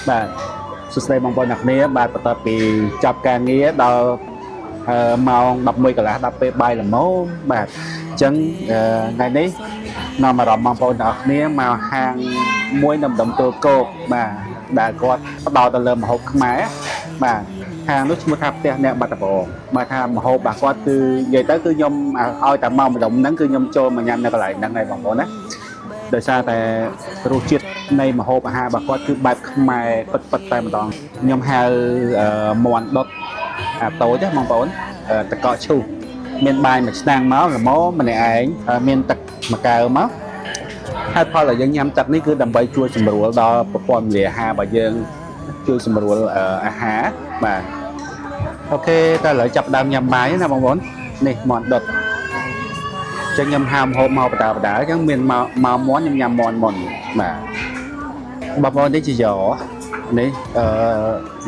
បាទសួស្តីបងប្អូនអ្នកគ្នាបាទបន្ទាប់ពីចប់ការងារដល់ម៉ោង11កន្លះដល់ពេលបាយល្មមបាទអញ្ចឹងថ្ងៃនេះនាំអារម្មណ៍បងប្អូនអ្នកគ្នាមកហាងមួយនៅម្ដុំទួលគោកបាទដែលគាត់ផ្ដោតទៅលើម្ហូបខ្មែរបាទហាងនោះឈ្មោះថាផ្ទះអ្នកបាត់ដំបងបាទថាម្ហូបរបស់គាត់គឺនិយាយទៅគឺខ្ញុំឲ្យតែមកម្ដុំហ្នឹងគឺខ្ញុំចូលមកញ៉ាំនៅកន្លែងហ្នឹងហើយបងប្អូនណាដោយសារតែរសជាតិនៃម្ហូបអាហាររបស់គាត់គឺបែបខ្មែរពិតតែម្ដងខ្ញុំហៅមាន់ដុតអាតូចទេបងប្អូនតកកឈូសមានបាយមួយឆ្នាំងមកល្មមម្នាក់ឯងមានទឹកមួយកែវមកហើយផលដែលយើងញ៉ាំទឹកនេះគឺដើម្បីជួយសម្រួលដល់ប្រព័ន្ធរំលាយអាហាររបស់យើងជួយសម្រួលអាហារបាទអូខេតើឥឡូវចាប់ដើមញ៉ាំបាយណាបងប្អូននេះមាន់ដុតចឹងខ្ញុំហាមហូបមកបដាអញ្ចឹងមានមកមាន់ខ្ញុំញ៉ាំមាន់មុនបាទបងប្អូននេះជាយ៉នេះ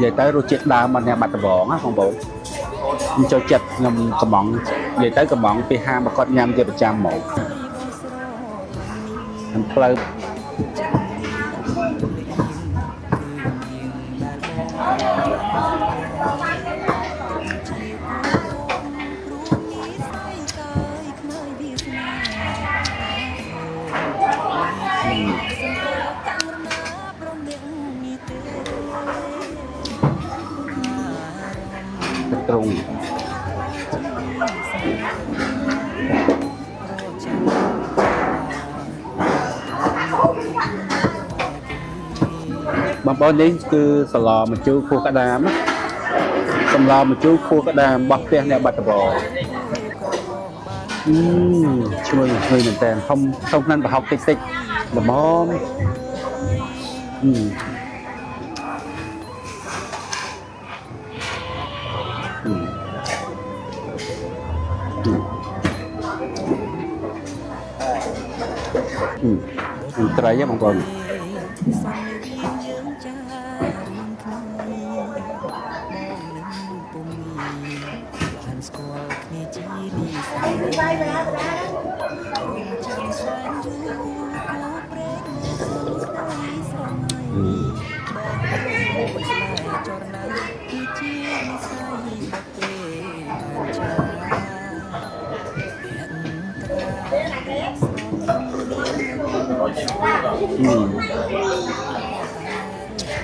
និយាយទៅរសជាតិដើមរបស់អ្នកបាត់ដំបងណាបងប្អូនខ្ញុំចូលចិត្តខ្ញុំកំងនិយាយទៅកំងពីហាងមកគាត់ញ៉ាំជាប្រចាំហ្មងខ្ញុំផ្លូវទ្រុងបងប្អូននេះគឺសឡម្ជូរខួរក្តាមសម្លម្ជូរខួរក្តាមរបស់ផ្ទះអ្នកបាត់ដំបងឈ្ងុយមែនតើធំក្នុងប្រហុកតិចល្មមត្រីហ៎បងប្អូន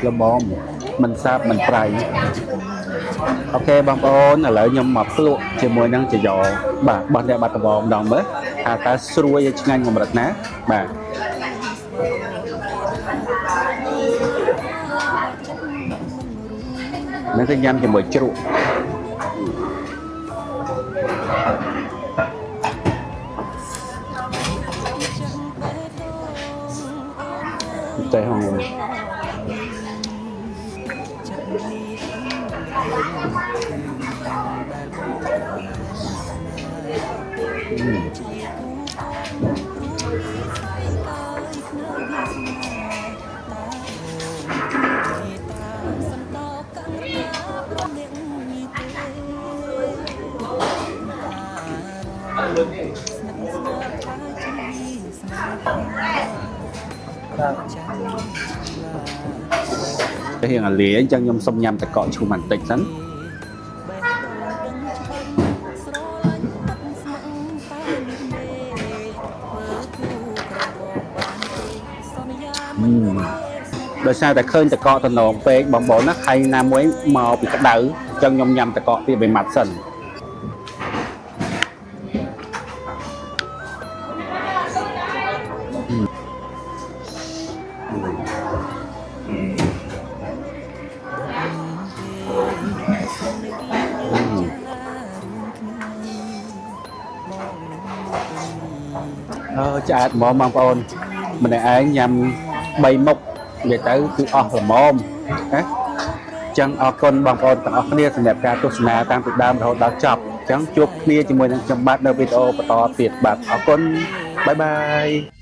ល្មមមិនសាបមិនប្រៃអូខេបងប្អូនឥឡូវខ្ញុំមកភ្លក់ជាមួយនឹងចយ៉បាទបោះអ្នកបាត់ដំបងម្ដងមើលថាតើស្រួយឲ្យឆ្ងាញ់កម្រិតណាបាទនឹងទៅញ៉ាំជាមួយជ្រក់តែហងរៀងអាលាអញ្ចឹងខ្ញុំសុំញ៉ាំតកកឈូសបន្តិចសិនដោយសារតែឃើញតកកតំណងពេកបងប្អូនណាខៃណាមួយមកពីក្តៅអញ្ចឹងខ្ញុំញ៉ាំតកកពី3ម៉ាត់សិនឆ្អែតហ្មងបងប្អូនម្នាក់ឯងញ៉ាំ3មុខនិយាយទៅគឺអស់ល្មមណាចឹងអរគុណបងប្អូនទាំងអស់គ្នាសម្រាប់ការទស្សនាតាំងពីដើមរហូតដល់ចប់ចឹងជួបគ្នាជាមួយនឹងខ្ញុំបាទនៅវីដេអូបន្តទៀតបាទអរគុណបាយបាយ